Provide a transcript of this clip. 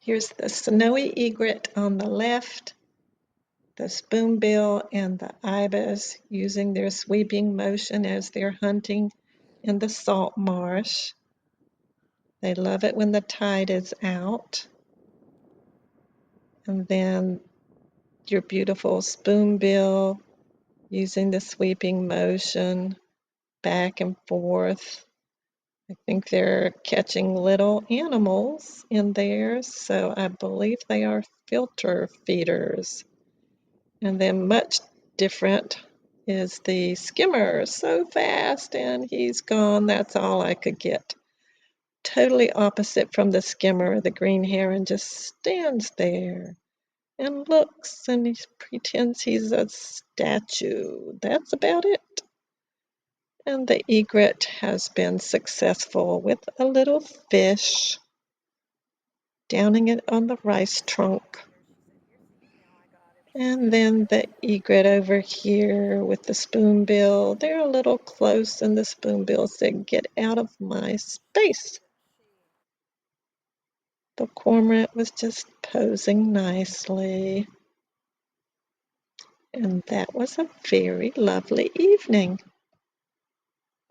Here's the snowy egret on the left, the spoonbill and the ibis using their sweeping motion as they're hunting in the salt marsh. They love it when the tide is out. And then your beautiful spoonbill using the sweeping motion back and forth. I think they're catching little animals in there, so I believe they are filter feeders. And then much different is the skimmer. So fast, and he's gone. That's all I could get. Totally opposite from the skimmer. The green heron just stands there and looks, and he pretends he's a statue. That's about it. And the egret has been successful with a little fish, downing it on the rice trunk. And then the egret over here with the spoonbill. They're a little close, and the spoonbill said, "Get out of my space." The cormorant was just posing nicely. And that was a very lovely evening.